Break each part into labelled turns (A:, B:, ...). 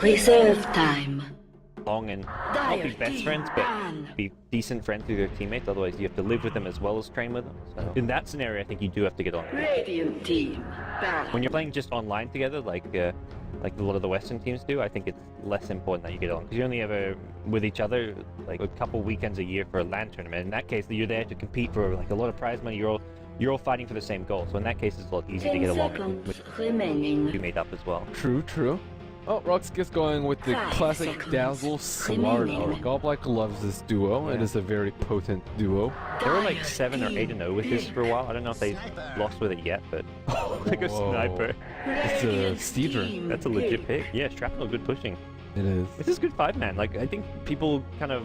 A: Reserve time.
B: Long and not be best friends, but be decent friends with your teammates. Otherwise, you have to live with them as well as train with them. So in that scenario, I think you do have to get on.
A: Radiant team.
B: When you're playing just online together, like a lot of the Western teams do, I think it's less important that you get on, because you only ever with each other like a couple weekends a year for a LAN tournament. In that case, you're there to compete for like a lot of prize money. You're all fighting for the same goal. So in that case, it's a lot easier to get along with
A: remaining.
B: you made up as well.
C: True. Oh, RoX.KIS going with the classic Dazzle StarLadder. Godblack loves this duo. It is a very potent duo.
B: They were like 7 or 8-0 with this for a while. I don't know if they lost with it yet, but like a sniper.
C: It's a Stever.
B: That's a legit pick. Yeah, Shrapnel, good pushing.
C: It is.
B: This is good 5-man. Like, I think people kind of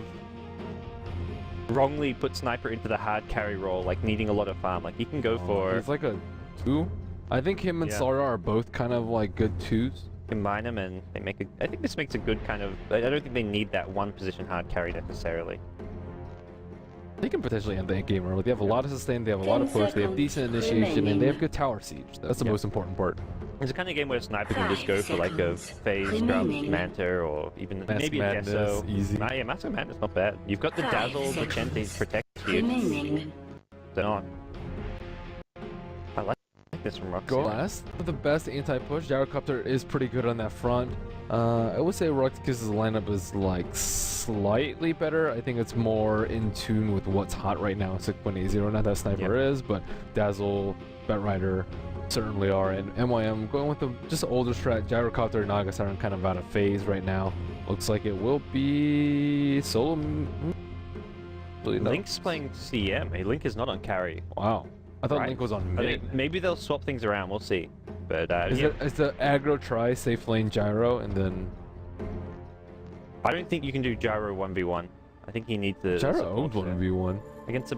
B: wrongly put Sniper into the hard carry role, like needing a lot of farm. Like, he can go for...
C: It's like a 2. I think him and StarLadder are both kind of like good 2s.
B: Combine them and they make a... I think this makes a good kind of... I don't think they need that one position hard carry necessarily.
C: They can potentially end the game early. They have a lot of sustain, they have a lot of push, they have decent initiation, and they have good tower siege. That's the most important part.
B: It's the kind of game where Sniper can just go for like a phase, drum, Manta, or even maybe a Deso.
C: Easy.
B: Yeah, Master Manta's not bad. You've got the Dazzle, the Chente to protect you. Then on. I like this from RoX.
C: Last, the best anti-push. Gyrocopter is pretty good on that front. I would say RoX.KIS' lineup is like slightly better. I think it's more in tune with what's hot right now in 6.80. Not that Sniper is, but Dazzle, Batrider certainly are. And MYM going with the just older strat. Gyrocopter and Nagas are kind of out of phase right now. Looks like it will be solo.
B: Link's playing CM. Hey, Link is not on carry.
C: Wow. I thought Link was on mid.
B: Maybe they'll swap things around. We'll see. But
C: is the aggro try safe lane gyro and then?
B: I don't think you can do gyro 1v1. I think he needs the
C: gyro owned 1v1
B: against a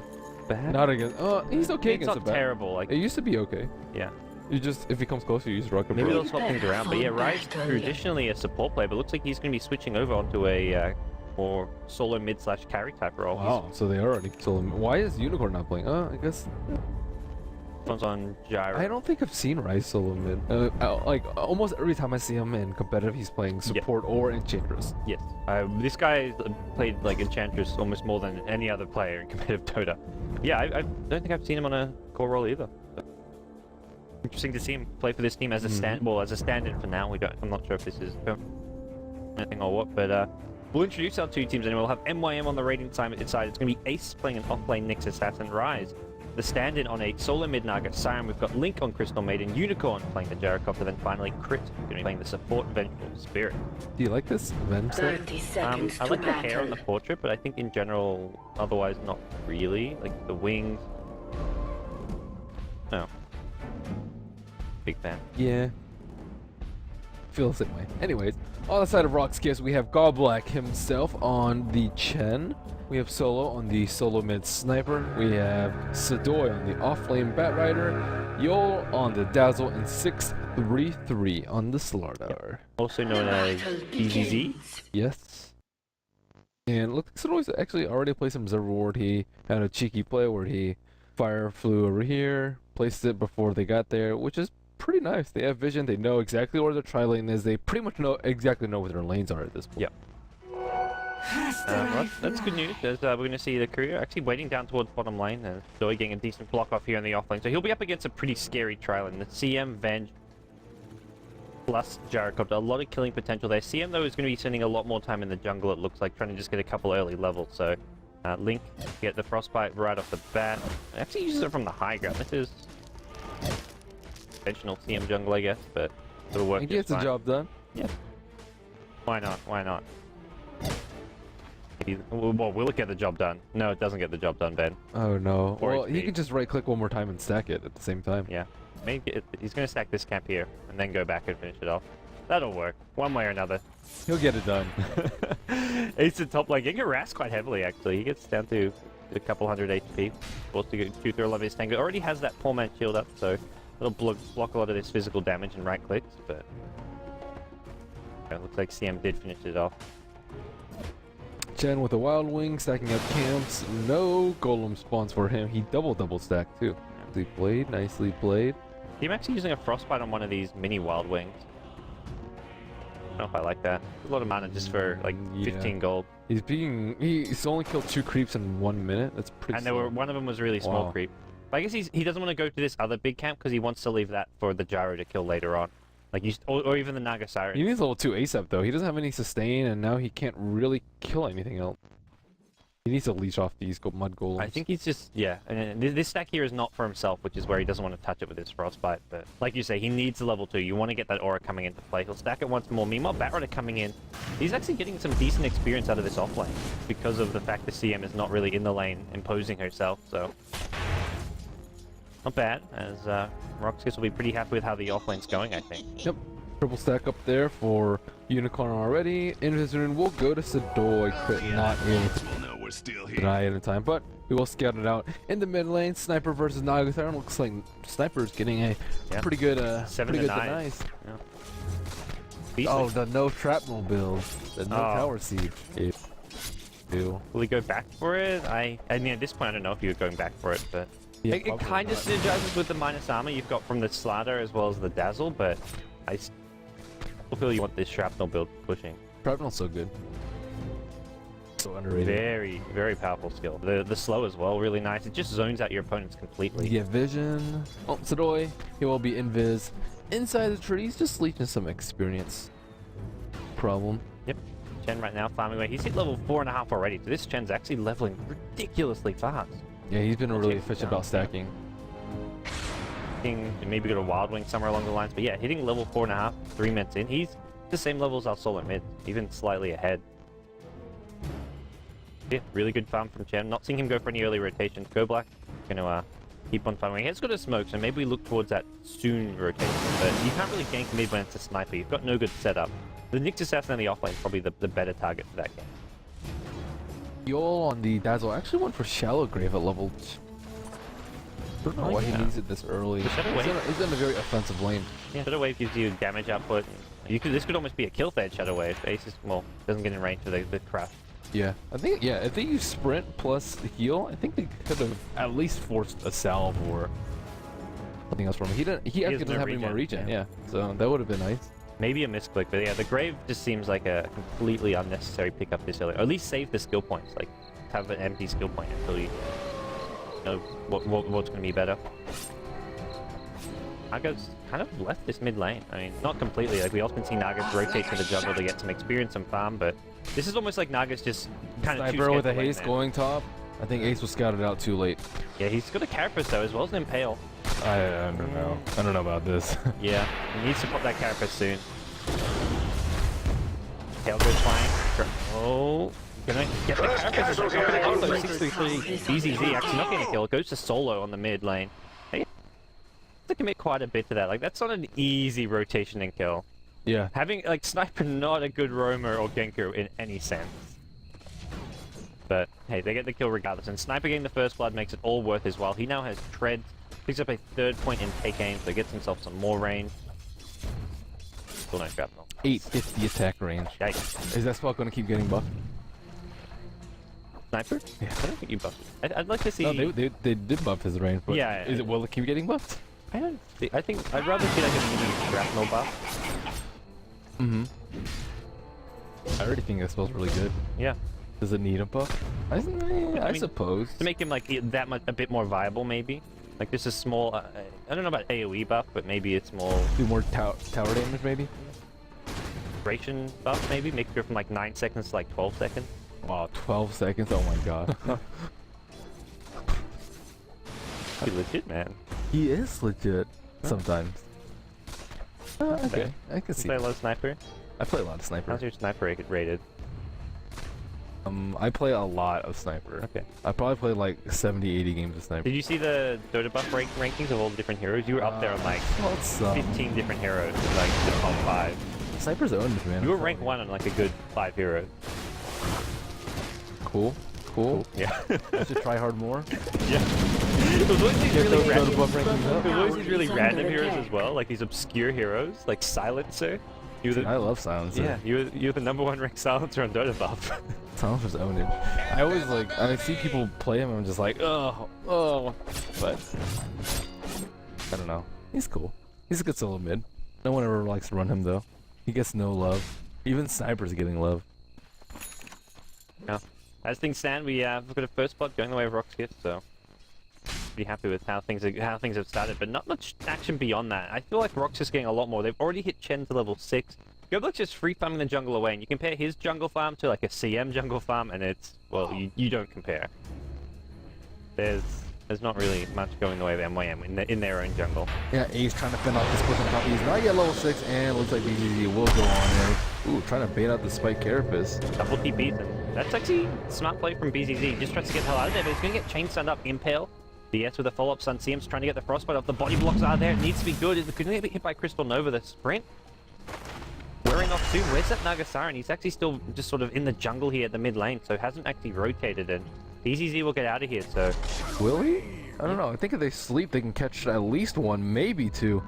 B: bad.
C: Not against. He's okay against a bad.
B: It's not terrible. Like
C: it used to be okay.
B: Yeah.
C: You just if he comes closer, you use rocket.
B: Maybe they'll swap things around. But yeah, Rise traditionally a support player, but looks like he's going to be switching over onto a more solo mid/carry type role.
C: Wow. So they are already solo. Why is Unicorn not playing? I guess.
B: One's on gyro.
C: I don't think I've seen Rise solo mid. Like almost every time I see him in competitive, he's playing support or Enchantress.
B: Yes. This guy played like Enchantress almost more than any other player in competitive Dota. Yeah, I don't think I've seen him on a core role either. Interesting to see him play for this team as a stand-in for now. I'm not sure if this is anything or what, but we'll introduce our two teams and we'll have MYM on the Radiant side. It's going to be Ace playing an off-lane Nyx Assassin, Rise the stand-in on a solo mid Naga Siren. We've got Link on Crystal Maiden, Unicorn playing the Gyrocopter, then finally Crit going to be playing the support Vengeful Spirit.
C: Do you like this Venge set?
A: 30 seconds
B: I like the hair on the portrait, but I think in general, otherwise not really. Like the wings. No. Big fan.
C: Yeah. Feel the same way. Anyways, on the side of RoX.KIS, we have Godblack himself on the Chen. We have Solo on the solo mid Sniper. We have Sadoy on the off-lane Batrider. Yol on the Dazzle, and 633 on the StarLadder.
B: Also known as EZZ.
C: Yes. And look, Sadoy's actually already played some Observer Ward. He had a cheeky play where he fire flew over here, placed it before they got there, which is pretty nice. They have vision. They know exactly where their tri-lane is. They pretty much know where their lanes are at this point.
B: Yep. Well, that's good news, as we're going to see the career actually waiting down towards bottom lane, and Zoe getting a decent block off here in the off lane. So he'll be up against a pretty scary tri-lane. The CM, Venge, plus Gyrocopter. A lot of killing potential there. CM, though, is going to be spending a lot more time in the jungle, it looks like, trying to just get a couple early levels. So Link get the Frostbite right off the bat. Actually uses it from the high ground. This is conventional CM jungle, I guess, but it'll work.
C: He gets the job done.
B: Yeah. Why not? Why not? Well, will it get the job done? No, it doesn't get the job done, Ben.
C: Oh no. Well, he can just right-click one more time and stack it at the same time.
B: Yeah. Maybe he's going to stack this camp here and then go back and finish it off. That'll work, one way or another.
C: He'll get it done.
B: Ace at top lane, getting harassed quite heavily, actually. He gets down to a couple hundred HP. Forced to go through a lot of his tango. Already has that poor man shield up, so it'll block a lot of this physical damage and right clicks, but it looks like CM did finish it off.
C: Chen with a Wild Wing, stacking up camps. No golem spawns for him. He double stacked too. Nicely played.
B: He's actually using a Frostbite on one of these mini Wild Wings. don't know if I like that. A lot of mana just for like
C: Yeah.
B: 15 gold.
C: He's only killed 2 creeps in 1 minute. That's pretty.
B: And one of them was really small
C: Wow.
B: creep. But I guess he doesn't want to go to this other big camp because he wants to leave that for the gyro to kill later on. Like or even the Naga Siren.
C: He needs level 2 ASAP though. He doesn't have any sustain, and now he can't really kill anything else. He needs to leech off these mud golems.
B: I think he's just, yeah. And this stack here is not for himself, which is where he doesn't want to touch it with his frostbite. But like you say, he needs a level 2. You want to get that aura coming into play. He'll stack it once more. Meanwhile, Batrider coming in. He's actually getting some decent experience out of this offlane because of the fact the CM is not really in the lane imposing herself. So not bad, as RoX.KIS will be pretty happy with how the offlane's going, I think.
C: Yep. Triple stack up there for Unicorn already. Invis will go to Sadoy, crit not able to
D: We'll know we're still here.
C: deny it in time, but we will scout it out. In the mid lane, Sniper versus Nagathar. Looks like Sniper's getting a pretty good,
B: 7
C: pretty
B: to
C: good
B: 9.
C: denies.
B: Yeah.
C: Oh,
B: Beastly.
C: the no shrapnel build. The no
B: Oh.
C: tower siege. Ew.
B: Will he go back for it? I mean, at this point, I don't know if you're going back for it, but
C: Yeah,
B: it
C: probably
B: kind of
C: not.
B: synergizes with the minus armor you've got from the StarLadder as well as the Dazzle, but I still feel you want this shrapnel build pushing.
C: Shrapnel's so good. So underrated.
B: Very, very powerful skill. The slow as well, really nice. It just zones out your opponents completely.
C: Yeah, vision. Oh, Sadoy. He will be invis. Inside the trees, just leeching some experience. Problem.
B: Yep. Chen right now farming away. He's hit level 4.5 already. So this Chen's actually leveling ridiculously fast.
C: Yeah, he's been really
B: take it
C: efficient
B: down.
C: about stacking.
B: Maybe got a Wild Wing somewhere along the lines, but yeah, hitting level 4.5, 3 minutes in. He's the same level as our solo mid, even slightly ahead. Yeah, really good farm from Chen. Not seeing him go for any early rotations. Go Black, gonna keep on farming. He has got a smoke, so maybe we look towards that soon rotation, but you can't really gank mid when it's a sniper. You've got no good setup. The Nyx Assassin and the offlane is probably the better target for that game.
C: Yol on the Dazzle actually went for Shallow Grave at level. I don't know why
B: yeah.
C: he needs it this early.
B: The Shadow Wave?
C: He's in a very offensive lane.
B: Yeah, Shadow Wave gives you damage output. This could almost be a kill fed Shadow Wave. Ace is, well, doesn't get in range for the crash.
C: Yeah, I think if they use sprint plus the heal, I think they could have at least forced a salve or something else from him. He actually
B: has
C: doesn't
B: no
C: have any more
B: regen,
C: regen.
B: yeah.
C: Yeah, so that would have been nice.
B: Maybe a misclick, but yeah, the Grave just seems like a completely unnecessary pickup this early. Or at least save the skill points, like have an empty skill point until you know what's going to be better. Naga's kind of left this mid lane. I mean, not completely. Like we often see Nagas rotate to the jungle to get some experience and farm, but this is almost like Naga's just kind of
C: Sniper with a haste going top. I think Ace was scouted out too late.
B: Yeah, he's got a Carapace though, as well as an Impale.
C: I don't know. I don't know about this.
B: Yeah, he needs to pop that Carapace soon. Tail goes flying. Oh, gonna get the Carapace. Also, 63. ZZZ actually not getting a kill. It goes to solo on the mid lane. Hey, to commit quite a bit to that. Like that's not an easy rotation and kill.
C: Yeah.
B: Having like Sniper not a good roamer or Genku in any sense. But hey, they get the kill regardless. And Sniper getting the first blood makes it all worth his while. He now has treads. Picks up a 3rd point in take aim, so gets himself some more range. Still no shrapnel.
C: 850 attack range.
B: Yikes.
C: Is that spot going to keep getting buffed?
B: Sniper? Yeah. I don't think you buffed it. I'd like to see...
C: No, they did buff his range, but
B: Yeah,
C: will it keep getting buffed?
B: I don't think... I think I'd rather see like a mini shrapnel buff.
C: Mm-hmm. I already think that spell's really good.
B: Yeah.
C: Does it need a buff? I
B: mean,
C: suppose.
B: To make him like that much, a bit more viable, maybe. Like this is small. I don't know about AOE buff, but maybe it's more
C: Do more tower damage, maybe?
B: duration buff, maybe. Make it go from like 9 seconds to like 12 seconds.
C: Wow, 12 seconds? Oh my god.
B: Pretty legit, man.
C: He is legit. Sometimes. Okay, I can see.
B: Play a lot of sniper.
C: I play a lot of sniper.
B: How's your sniper rated?
C: I play a lot of sniper.
B: Okay.
C: I probably play like 70, 80 games of sniper.
B: Did you see the Dota buff rankings of all the different heroes? You were up there on like
C: Well, it's,
B: 15 different heroes, like the top 5.
C: Sniper's owned, man.
B: You were rank 1 on like a good 5 heroes.
C: Cool. Cool.
B: Yeah.
C: I should try hard more.
B: Yeah. It was always these really
C: those
B: random,
C: Dota buff rankings up.
B: it was always these really random heroes as well, like these obscure heroes, like Silencer. You were the,
C: I love Silencer.
B: yeah, you're the #1 ranked Silencer on Dota buff.
C: Silencer's ownage. I always like, I see people play him and I'm just like, oh, but I don't know. He's cool. He's a good solo mid. No one ever likes to run him though. He gets no love. Even snipers getting love.
B: Yeah. As things stand, we've got a first blood going the way of RoX.KIS, so pretty happy with how things have started, but not much action beyond that. I feel like RoX is getting a lot more. They've already hit Chen to level 6. Goblik's just free farming the jungle away, and you compare his jungle farm to like a CM jungle farm, and it's, well, you don't compare. There's not really much going the way of MYM in their own jungle.
C: Yeah, Ace trying to fend off this push on top. He's not yet level 6, and looks like BZZ will go on there. Ooh, trying to bait out the Spike Carapace.
B: Double TPs, and that's actually smart play from BZZ. Just tries to get the hell out of there, but he's going to get chain stunned up, Impale. BS with a follow-up stun. CM's trying to get the frostbite off. The body blocks are there. It needs to be good. It's going to get hit by Crystal Nova. The sprint wearing off soon. Where's that Nagasaran? He's actually still just sort of in the jungle here at the mid lane, so hasn't actually rotated, and BZZ will get out of here, so...
C: Will he? I don't know. I think if they sleep, they can catch at least one, maybe two.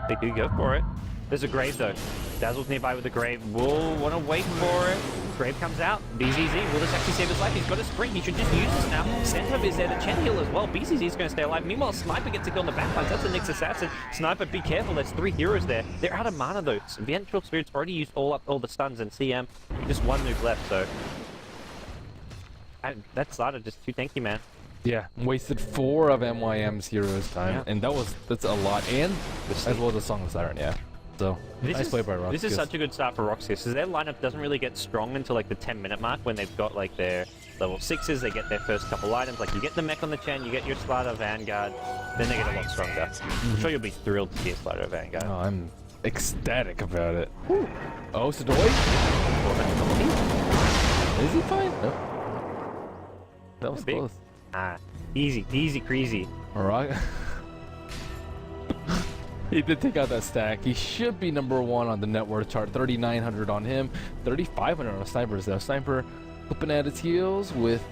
B: They do go for it. There's a Grave, though. Dazzle's nearby with the Grave. Will want to wait for it. Grave comes out. BZZ, will this actually save his life? He's got a sprint. He should just use this now. Sentov is there to Chen heal as well. BZZ is going to stay alive. Meanwhile, Sniper gets a kill on the backlines. That's the Nyx Assassin. Sniper, be careful. There's 3 heroes there. They're out of mana, though. Vengeful Spirit's already used all the stuns, and CM, just 1 nuke left, so... that StarLadder just too tanky, man.
C: Yeah, wasted 4 of MYM's heroes time,
B: Yeah.
C: and that's a lot, and as well as a Song of Siren, yeah. So, nice play by RoX.KIS.
B: This is such a good start for RoX.KIS, because their lineup doesn't really get strong until like the 10-minute mark when they've got like their level 6s, they get their first couple items, like you get the mech on the Chen, you get your StarLadder Vanguard, then they get a lot stronger. I'm sure you'll be thrilled to see a StarLadder Vanguard.
C: Oh, I'm ecstatic about it. Whew. Oh, Sadoy? Is he fine? No. That was
B: Big.
C: close.
B: Ah, easy creasy.
C: Alright. He did take out that stack. He should be number 1 on the net worth chart. 3,900 on him. 3,500 on Sniper's there. Sniper flipping at his heels with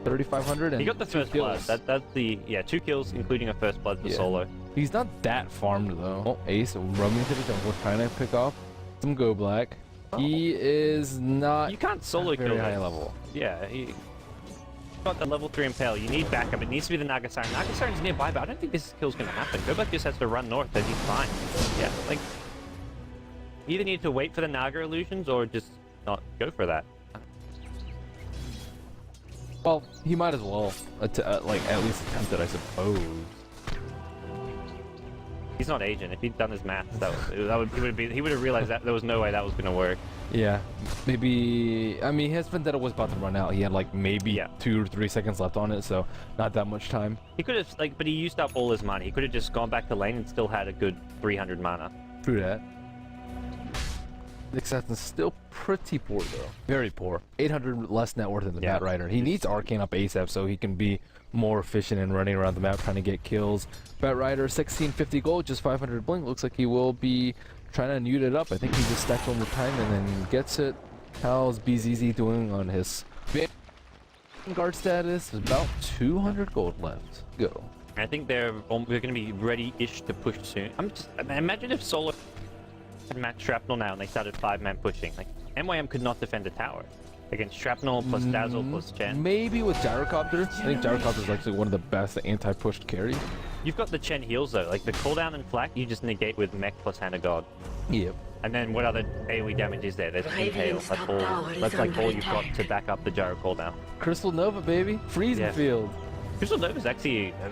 C: 3,500 and
B: He got the first blood. That's the 2 kills, including a first blood for solo.
C: He's not that farmed though. Oh, Ace roaming to the jungle, trying to pick off some Go Black. He is not.
B: You can't solo
C: very
B: kill
C: high
B: this.
C: level.
B: Yeah, he got the level 3 Impale. You need backup. It needs to be the Nagasaran. Nagasaran's nearby, but I don't think this kill's going to happen. Goblik just has to run north, and he's fine. Yeah, like, you either need to wait for the Naga illusions or just not go for that.
C: Well, he might as well, like at least attempt it, I suppose.
B: He's not Asian. If he'd done his maths, he would have realized that there was no way that was going to work.
C: Yeah, maybe. I mean, his Vendetta was about to run out. He had like maybe 2 or 3 seconds left on it, so not that much time.
B: He could have but he used up all his money. He could have just gone back to lane and still had a good 300 mana.
C: True that. The Assassin's still pretty poor though. Very poor. 800 less net worth than the Bat Rider. He needs Arcane up ASAP so he can be more efficient in running around the map trying to get kills. Bat Rider 1650 gold, just 500 blink. Looks like he will be trying to newt it up. I think he just stacks one more time and then gets it. How's BZZ doing on his Vanguard status? About 200 gold left. Go.
B: I think they're going to be ready-ish to push soon. Imagine if Solo had matched Shrapnel now and they started 5-man pushing. Like, MYM could not defend a tower against Shrapnel plus Dazzle plus Chen.
C: Maybe with Gyrocopter. I think Gyrocopter is actually one of the best anti-push carries.
B: You've got the Chen heals though, like the cooldown and flak you just negate with mech plus Hand of God.
C: Yep.
B: And then what other AoE damage is there? There's Impale. That's like all you've got to back up the Gyro cooldown.
C: Crystal Nova, baby. Freezing field.
B: Crystal Nova is actually a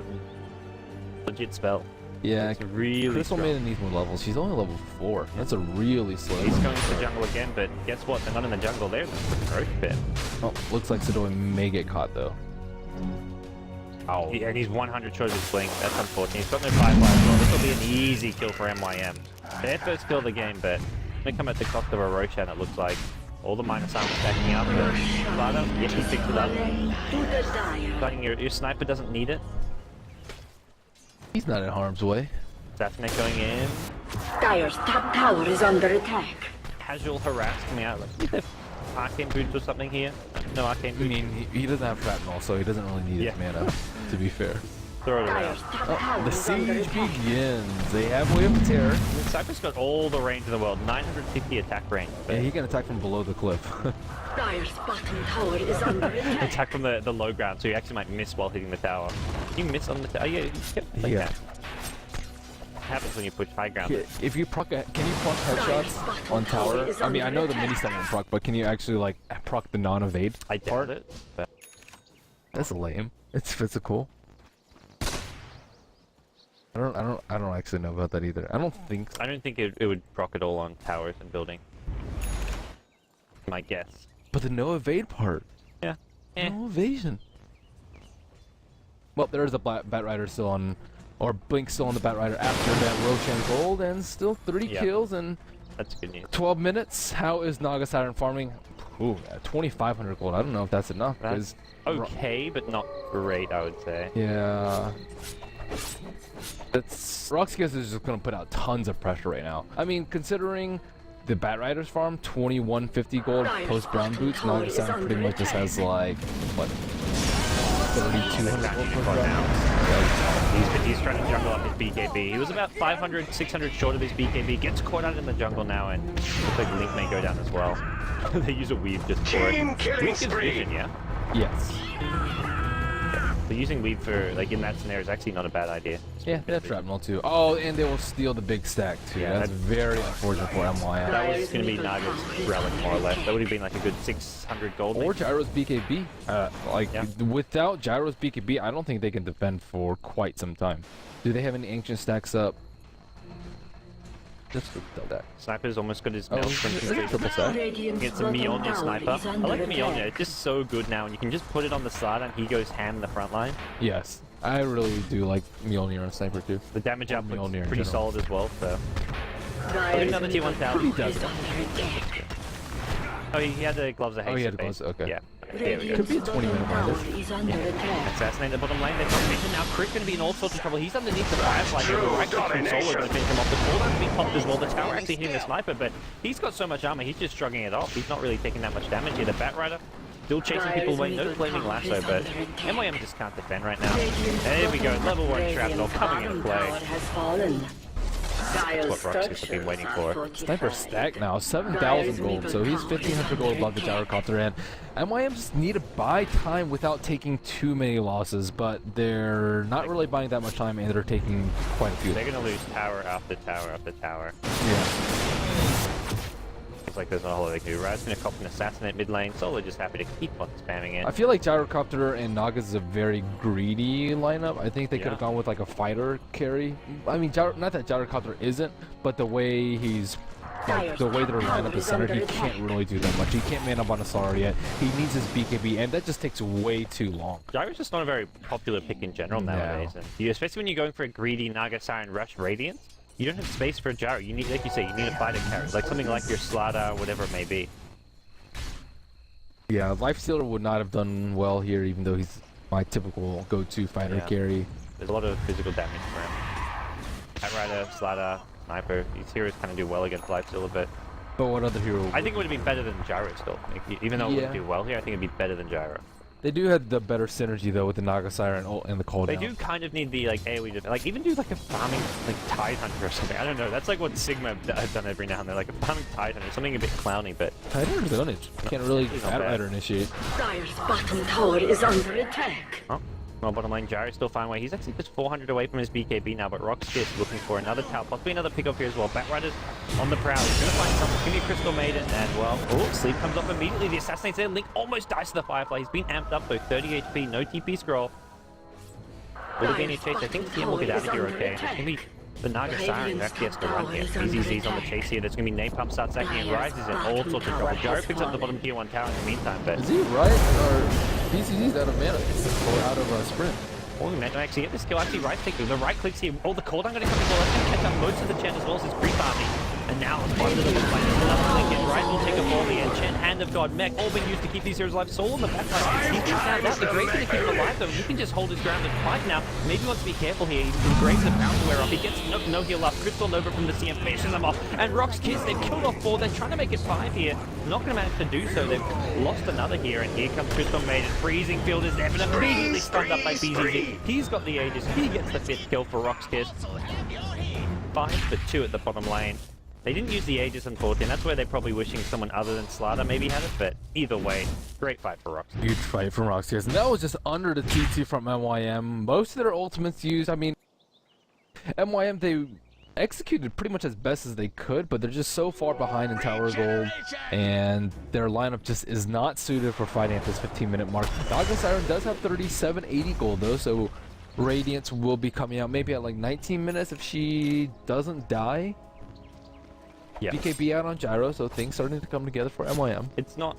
B: legit spell.
C: Yeah,
B: it's really
C: Crystal
B: strong.
C: Maiden needs more levels. She's only level 4. That's a really slow.
B: He's going to the jungle again, but guess what? They're not in the jungle. They're in the growth pit.
C: Oh, looks like Sadoy may get caught though. Ow.
B: Yeah, and he's 100 short of his blink. That's unfortunate. He's got no firefly as well. This will be an easy kill for MYM. Their first kill of the game, but they come at the cost of a Roshan, it looks like. All the minus armor stacking up, but StarLadder, he picks it up. Starting your sniper doesn't need it.
C: He's not in harm's way.
B: Assassinate going in.
A: Dire's top tower is under attack.
B: Casual harass coming out. Like, is there arcane boots or something here? No arcane
C: I
B: boots.
C: mean, he doesn't have shrapnel, so he doesn't really need his mana, to be fair.
B: Throw it around.
A: Dire's top
C: Oh,
A: tower
C: the
A: is under
C: siege
A: attack.
C: begins. They have Way of Terror.
B: Cypher's got all the range in the world. 950 attack range. But
C: Yeah, he can attack from below the cliff.
A: Dire's bottom tower is under attack.
B: attack from the low ground, so you actually might miss while hitting the tower. You miss on the tower. Yeah, you kept like
C: Yeah.
B: that. happens when you push high ground.
C: If you proc, can you proc headshots on tower? I mean, I know the mini stun won't proc, but can you actually like proc the non-evade?
B: I doubt it. But
C: That's lame. It's physical. I don't actually know about that either. I don't think.
B: I don't think it would proc at all on towers and building. My guess.
C: But the no evade part.
B: Yeah.
C: No evasion. Well, there's a Bat Rider still on, or Blink still on the Bat Rider after that Roshan gold, and still 30 kills in
B: That's good news.
C: 12 minutes. How is Naga Siren farming? Ooh, 2,500 gold. I don't know if that's enough.
B: That's okay, but not great, I would say.
C: Yeah. RoX.KIS is just gonna put out tons of pressure right now. I mean, considering the Bat Riders farm, 2150 gold post brown boots, Naga Siren pretty much just has like, what, 3,200 gold post brown boots?
B: He's trying to jungle up his BKB. He was about 500, 600 short of his BKB. Gets caught out in the jungle now, and looks like Link may go down as well. They use a weave just for it. Link is vision, yeah?
C: Yes.
B: So using weave for, like, in that scenario is actually not a bad idea.
C: Yeah, that's shrapnel too. Oh, and they will steal the big stack too.
B: Yeah,
C: that's very unfortunate for MYM.
B: That was going to be Naga's relic, more or less. That would have been like a good 600 gold.
C: Or Gyro's BKB. Without Gyro's BKB, I don't think they can defend for quite some time. Do they have any ancient stacks up? Just for that.
B: Sniper's almost got his
C: Oh,
B: nails
C: is it a triple stack?
B: It's a MeetYourMakers sniper. I like MeetYourMakers. It's just so good now, and you can just put it on the side, and he goes ham in the front line.
C: Yes, I really do like Mjolnir and Sniper too.
B: The damage output
C: Mjolnir
B: is pretty solid as well. So another tier 1000. Oh, he had the gloves of haste.
C: Oh, he had the gloves. Okay.
B: Yeah. There we go.
C: Could be a 20-minute minus.
B: Assassinate the bottom lane. They've got vision now. Crit going to be in all sorts of trouble. He's underneath the firefly here. Right click from Solo going to finish him off. The core going to be popped as well. The tower actually hitting the sniper, but he's got so much armor. He's just shrugging it off. He's not really taking that much damage here. The Bat Rider still chasing people away. No flaming lasso, but MYM just can't defend right now. There we go. Level 1 shrapnel coming into play. That's what RoX.KIS have been waiting for.
C: Sniper stack now, 7,000 gold, so he's 1,500 gold above the gyrocopter, and MYM just need to buy time without taking too many losses, but they're not really buying that much time, and they're taking quite a few.
B: They're going to lose tower after tower after tower.
C: Yeah.
B: It's like there's not a whole lot they can do. Rad's going to cop an assassinate mid lane. Solo just happy to keep on spamming it.
C: I feel like Gyrocopter and Nagas is a very greedy lineup. I think they could have gone with like a fighter carry. I mean, not that Gyrocopter isn't, but the way he's, like, the way their lineup is centered, he can't really do that much. He can't man up on a Star yet. He needs his BKB, and that just takes way too long.
B: Gyro's just not a very popular pick in general nowadays. And especially when you're going for a greedy Naga Siren Rush Radiance. You don't have space for a Gyro. You need, like you say, you need a fighter carry, like something like your StarLadder, whatever it may be.
C: Yeah, Lifestealer would not have done well here, even though he's my typical go-to fighter carry.
B: There's a lot of physical damage for him. Bat Rider, StarLadder, Sniper. These heroes kind of do well against Lifestealer, but
C: what other hero?
B: I think it would have been better than Gyro still. Like, even though it wouldn't do well here, I think it'd be better than Gyro.
C: They do have the better synergy though with the Naga Siren and the cooldown.
B: They do kind of need the like AoE, like even do like a farming like Tide Hunter or something. I don't know. That's like what Sigma have done every now and then, like a farming Tide Hunter, something a bit clowny. But
C: Tide Hunter's done it. Can't really Bat Rider initiate.
A: Dire's bottom tower is under attack.
B: Oh. Well, bottom lane, Gyro's still fine way. He's actually just 400 away from his BKB now, but RoX.KIS looking for another tower, possibly another pick-off here as well. Bat Rider's on the prowl. He's going to find something. Give me a Crystal Maiden, and well, Sleep comes up immediately. The Assassinate's there. Link almost dies to the Firefly. He's been amped up though, 30 HP, no TP scroll. Will there be any chase? I think TM will get out of here okay. It's going to be the Naga Siren who actually has to run here. BZZ's on the chase here. There's going to be Napalm starts sacking and rises in all sorts of trouble. Gyro picks up the bottom tier 1 tower in the meantime, but...
C: Is he right, or BZZ's out of mana, or out of sprint?
B: Oh, man, actually, get this kill. Actually, right click. The right clicks here. Oh, the cooldown going to come as well. That's going to catch up most of the Chen as well as his creep army. And now it's under the bottom lane. There's another link in. Right will take a fall here. Chen, Hand of God, Mech, all been used to keep these heroes alive. Soul on the back line. He's found out. The Grave's going to keep him alive, though. He can just hold his ground and fight now. Maybe he wants to be careful here. The Grave's about to wear off. He gets no heal up. Crystal Nova from the CM, finishing them off. And RoX.KIS, they've killed off 4. They're trying to make it 5 here. Not going to manage to do so. They've lost another here. And here comes Crystal Maiden. Freezing Field is there, but immediately stunned up by BZZ. He's got the Aegis. He gets the 5th kill for RoX.KIS. 5 for 2 at the bottom lane. They didn't use the Aegis unfortunately, and that's where they're probably wishing someone other than StarLadder maybe had it, but either way, great fight for RoX.KIS.
C: Huge fight from RoX.KIS, and that was just under the TT from MYM. Most of their ultimates used, I mean, MYM, executed pretty much as best as they could, but they're just so far behind in tower gold, and their lineup just is not suited for fighting at this 15-minute mark. Naga Siren does have 3780 gold though, so Radiance will be coming out maybe at like 19 minutes if she doesn't die.
B: Yeah.
C: BKB out on Gyro, so things starting to come together for MYM.
B: It's not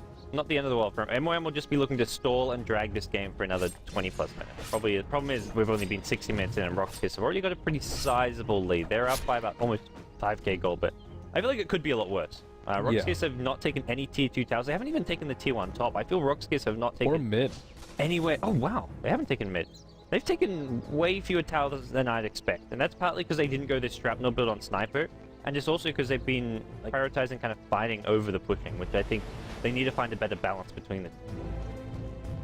B: the end of the world for him. MYM will just be looking to stall and drag this game for another 20+ minutes. Probably the problem is we've only been 60 minutes in and RoX.KIS have already got a pretty sizable lead. They're up by about almost 5k gold, but I feel like it could be a lot worse. RoX.KIS have not taken any tier 2 towers. They haven't even taken the tier 1 top. I feel RoX.KIS have not taken...
C: Or mid.
B: Anywhere... Oh wow, they haven't taken mid. They've taken way fewer towers than I'd expect, and that's partly because they didn't go this shrapnel build on Sniper, and it's also because they've been like, prioritizing kind of fighting over the pushing, which I think they need to find a better balance between the two.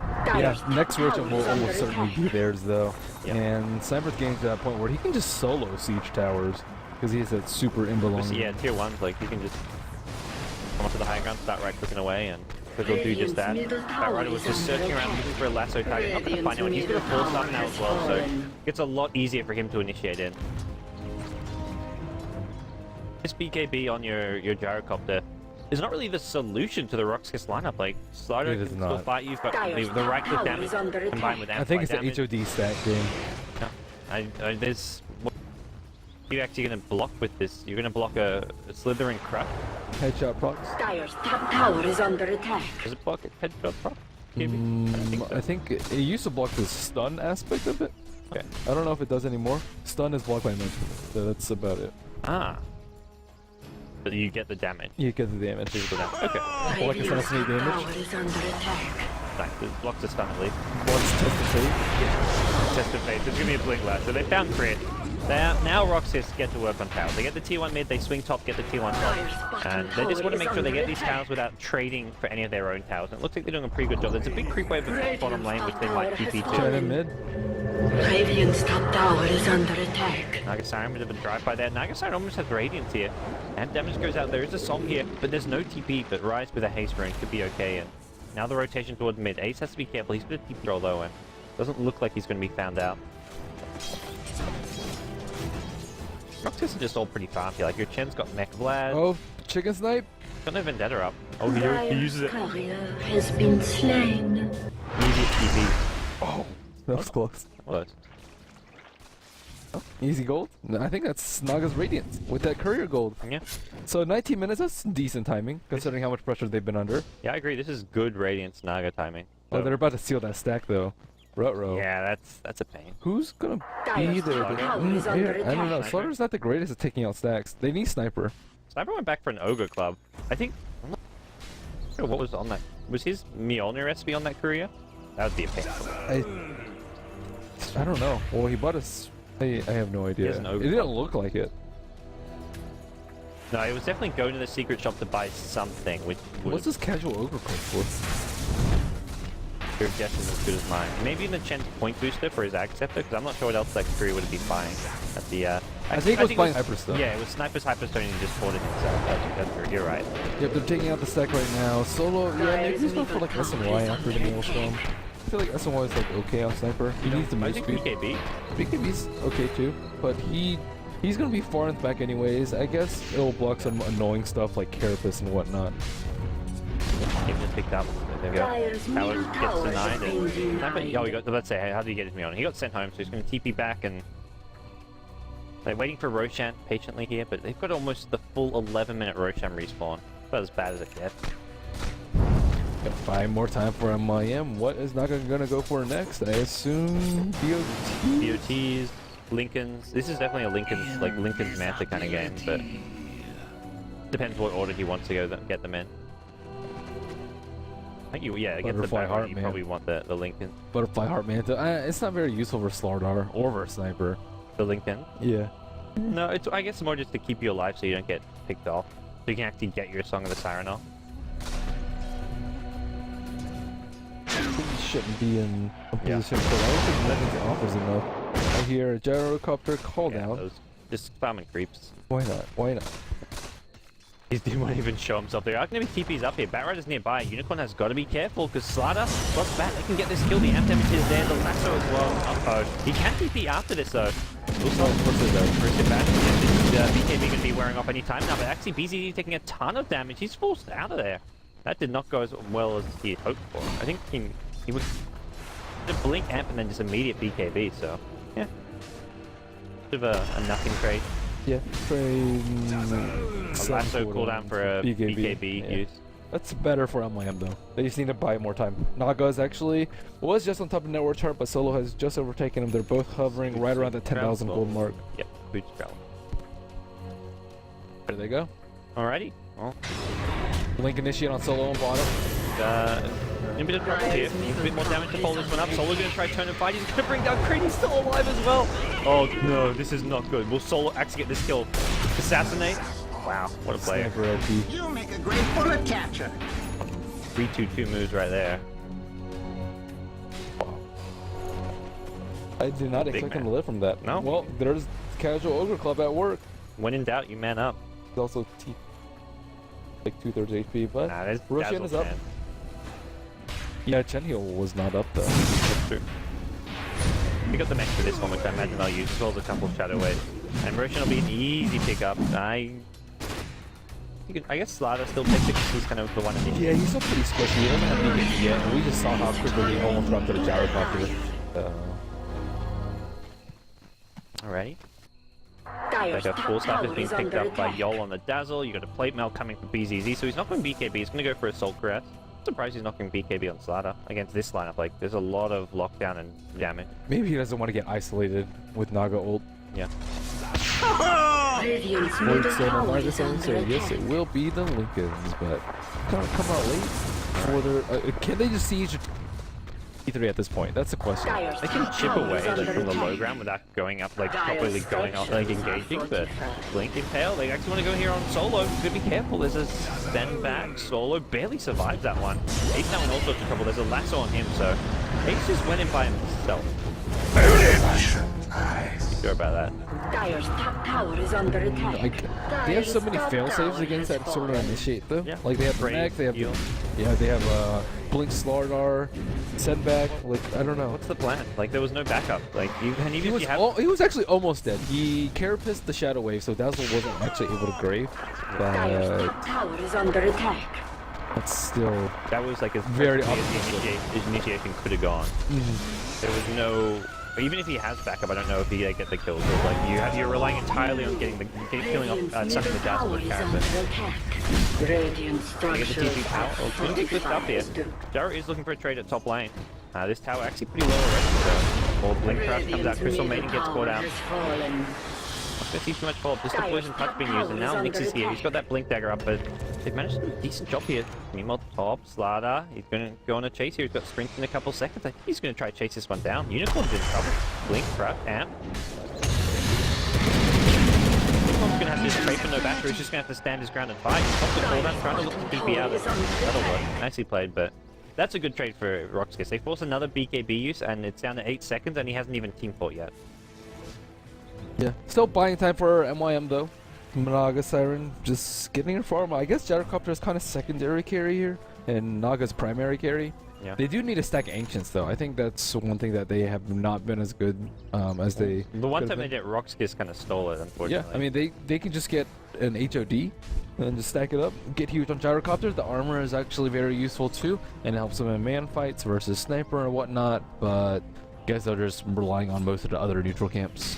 C: Yeah, next rotation will almost certainly be theirs though.
B: Yeah.
C: And Sniper's getting to that point where he can just solo siege towers because he has that super inbelong.
B: Yeah, tier 1's like you can just come onto the high ground, start right clicking away, and he'll do just that. That rider was just searching around looking for a lasso target. Not going to find anyone. He's going to force up now as well, so it gets a lot easier for him to initiate in. This BKB on your gyrocopter is not really the solution to the RoX.KIS lineup. Like, StarLadder can still fight you, but the right click damage combined with
C: I think it's
B: damage.
C: the HOD stack game.
B: No, there's... What are you actually going to block with this? You're going to block a slithering crush?
C: Headshot procs.
A: Dire's top tower is under attack.
B: Does it block it headshot proc?
C: I think it used to block the stun aspect of it.
B: Okay.
C: I don't know if it does anymore. Stun is blocked by magic, so that's about it.
B: Ah. But you get the damage.
C: You get the damage.
B: Physical damage. Okay.
C: Well, like assassinate damage.
A: Tower is under attack.
B: Nice. It blocks the stun at least.
C: Blocks test of fate.
B: Test of fate. There's going to be a blink last. So they found crit. Now RoX.KIS get to work on towers. They get the tier 1 mid, they swing top, get the tier 1 top. And they just want to make sure they get these towers without trading for any of their own towers. And it looks like they're doing a pretty good job. There's a big creep wave at bottom lane, which they might TP
C: China
B: to.
C: mid.
A: Radiant's top tower is under attack.
B: Naga Siren, bit of a drive-by there. Naga Siren almost has Radiance here. And damage goes out. There is a song here, but there's no TP. But Rise with a haste rune could be okay. And now the rotation towards mid. Ace has to be careful. He's going to TP roll low, and doesn't look like he's going to be found out. RoX.KIS are just all pretty farty. Like, your Chen's got Mech Vlad.
C: Oh, chicken snipe.
B: Got no Vendetta up. Oh, he uses it.
A: Courier has been slain.
B: Easy TP.
C: Oh, that was close.
B: What?
C: Oh, easy gold. No, I think that's Naga's Radiance with that courier gold.
B: Yeah.
C: So 19 minutes, that's decent timing considering how much pressure they've been under.
B: Yeah, I agree. This is good Radiance Naga timing.
C: Oh,
B: So-
C: they're about to steal that stack though. Ruh-roh.
B: Yeah, that's a pain.
C: Who's gonna be
A: Dire's
C: there?
A: top tower is
C: Yeah,
A: under
C: I don't know.
A: attack.
C: Slaughter's not the greatest at taking out stacks. They need Sniper.
B: Sniper went back for an Ogre Club. I think... I'm not sure what was on that. Was his Mjolnir recipe on that courier? That would be a pain.
C: I don't know. Well, he bought us. I have no idea.
B: has an ogre
C: It didn't
B: club.
C: look like it.
B: No, it was definitely going to the secret shop to buy something, which would
C: What's this casual ogre code for?
B: your guess is as good as mine. Maybe in the Chen's point booster for his Ag Scepter, because I'm not sure what else that courier would have been buying at the...
C: I think it was buying Hyperstone.
B: Yeah, it was Sniper's Hyperstone and he just bought it himself. That's true. You're right.
C: Yep, they're taking out the stack right now. Solo, yeah, maybe he's going for like SNY after the Maelstrom. I feel like SNY is like okay on Sniper. He needs the
B: I
C: move
B: think
C: speed.
B: BKB.
C: BKB's okay too, but he's gonna be far in the back anyways. I guess it'll block some annoying stuff like Carapace and whatnot.
B: Game just picked up. There we go.
A: Dire's
B: Tower
A: middle
B: gets
A: tower
B: denied.
A: has been
B: And
A: denied.
B: oh, he got. Let's say, how did he get his Mjolnir? He got sent home, so he's going to TP back and. They're waiting for Roshan patiently here, but they've got almost the full 11-minute Roshan respawn. About as bad as it gets.
C: Got 5 more time for MIM. What is Naga gonna go for next? I assume BOT.
B: BOTs, Lincolns. This is definitely a Lincoln's Manta kind of game, but depends what order he wants to go get them in. I think against the
C: Butterfly
B: back,
C: Heart,
B: you
C: man.
B: probably want the Lincoln.
C: Butterfly Heart Manta. It's not very useful for StarLadder or for Sniper.
B: The Lincoln.
C: Yeah.
B: No, it's I guess more just to keep you alive so you don't get picked off. So you can actually get your Song of the Siren off.
C: He shouldn't be in a
B: Yeah.
C: position for I don't think Lincoln offers enough. I hear a gyrocopter call down.
B: Those just farming creeps.
C: Why not? Why not?
B: He didn't want to even show himself there. Are going to be TPs up here. Batrider's nearby. Unicorn has got to be careful because StarLadder plus Bat, they can get this kill. The amp damage is there. The lasso as well. Uh-oh. He can TP after this though. Also, what's it though? First Bat. This BKB going to be wearing off any time now, but actually BZD taking a ton of damage. He's forced out of there. That did not go as well as he had hoped for. I think he would blink amp and then just immediate BKB. So yeah, bit of a nothing trade.
C: Yeah, trade.
B: A lasso cooldown for a BKB use.
C: That's better for MYM though. They just need to buy more time. Naga's actually was just on top of network chart, but Solo has just overtaken him. They're both hovering right around the 10,000 gold mark.
B: Yep, boots travel.
C: There they go.
B: Alrighty. Well,
C: Blink initiate on Solo on bottom.
B: A bit of trouble here. Needs a bit more damage to follow this one up. Solo going to try turn and fight. He's going to bring down Creed. He's still alive as well. Oh no, this is not good. Will Solo actually get this kill? Assassinate? Wow, what a player.
D: You make a great bullet catcher.
B: 3-2-2 moves right there.
C: I did not expect him to live from that.
B: No.
C: Well, there's Casual Ogre Club at work.
B: When in doubt, you man up.
C: He's also like 2/3 HP, but
B: Nah, there's
C: Roshan is up.
B: Man.
C: Yeah, Chenhil was not up though.
B: That's true. We got the mech for this one, which I imagine I'll use, as well as a couple of Shadow Waves. And Roshan will be an easy pickup. I guess StarLadder still takes it because he's kind of the one in the...
C: Yeah, he's still pretty squishy. He doesn't have anything yet, and we just saw how quickly he almost dropped to the gyrocopter.
B: Alrighty.
A: Dire's
B: Like a full
A: top
B: stuff is
A: tower
B: being
A: is
B: picked
A: under
B: up by
A: attack.
B: Yol on the Dazzle. You got a plate mail coming for BZZ, so he's not going BKB. He's going to go for Assault Caress. Surprised he's not going BKB on StarLadder against this lineup. Like, there's a lot of lockdown and damage.
C: Maybe he doesn't want to get isolated with Naga ult.
B: Yeah.
A: Radiant's
C: Wait,
A: middle
C: so
A: tower
C: Naga
A: is
C: saying
A: under
C: so yes,
A: attack.
C: it will be the Lincolns, but kind of come out late for their. Can they just siege E3 at this point? That's the question.
A: Dire's
B: They can
A: top
B: chip
A: tower
B: away
A: is
B: like
A: under
B: from the low
A: attack.
B: ground without going up, like
A: Dire's
B: properly going out, like engaging, but Blink Impale, they actually want to go here on Solo. Gotta be careful, there's a stand back. Solo barely survives that one. Ace now in all sorts of trouble, there's a lasso on him, so Ace just went in by himself. Sure about that.
A: Dire's top tower is under attack.
C: Like, they have so many failsafes against that sort of initiate though.
B: Yeah.
C: Like they have the
B: Brave,
C: mech, they have
B: heal.
C: they have Blink StarLadder, Setback. Like I don't know.
B: What's the plan? Like there was no backup. Like you, and
C: He
B: even
C: was
B: if you have
C: he was actually almost dead. He carapaced the Shadow Wave, so Dazzle wasn't actually able to grave.
A: Dire's
C: But
A: top tower is under attack.
C: that's still
B: that was like as
C: Very
B: perfectly as the initiation could have gone. There was no. Even if he has backup, I don't know if he get the kills. But like you're relying entirely on killing off something the Dazzle with character.
A: Radiant
B: Can I get the
A: structures
B: TP power? Oh, it's going to be pushed up here. Jaro is looking for a trade at top lane. This tower actually pretty low already, so more Blink Crash comes out. Crystal Maiden gets caught out. Not going to see too much follow-up. Just the Poison Touch being used, and now Nyx is here. He's got that Blink Dagger up, but they've managed to do a decent job here. Meanwhile, top, StarLadder, he's going to go on a chase here. He's got Sprint in a couple seconds. I think he's going to try to chase this one down. Unicorn's in trouble. Blink, Crash, Amp. Unicorn's going to have to just trade for no back, or he's just going to have to stand his ground and fight. Top the cooldown, trying to look to DP out. That'll work. Nicely played, but that's a good trade for RoX.KIS. They force another BKB use, and it's down to 8 seconds, and he hasn't even team fought yet.
C: yeah. Still buying time for MYM though. Naga Siren just getting her farm. I guess Gyrocopter is kind of secondary carry here, and Naga's primary carry.
B: Yeah.
C: They do need to stack Ancients though. I think that's one thing that they have not been as good as they.
B: The one
C: could've
B: time they
C: been.
B: did, RoX.KIS kind of stole it,
C: Yeah,
B: unfortunately.
C: I mean they can just get an HOD and just stack it up, get huge on Gyrocopter. The armor is actually very useful too, and it helps them in man fights versus sniper and whatnot. But I guess they're just relying on most of the other neutral camps.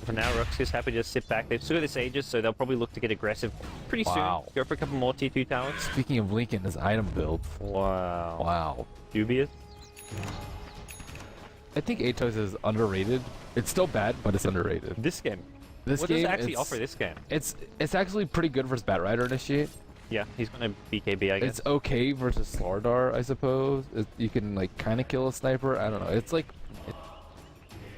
B: For now, RoX.KIS happy to just sit back. They've still got this Aegis, so they'll probably look to get aggressive pretty
C: Wow.
B: soon. Go for a couple more T2 towers.
C: Speaking of Lincoln, his item build.
B: Wow.
C: Wow.
B: Dubious.
C: I think Atos is underrated. It's still bad, but it's underrated.
B: This game.
C: This
B: what
C: game,
B: does it actually
C: it's-
B: offer this game?
C: It's actually pretty good versus Batrider Initiate.
B: Yeah, he's going to BKB, I guess.
C: It's okay versus StarLadder, I suppose. You can like kind of kill a sniper. I don't know. It's like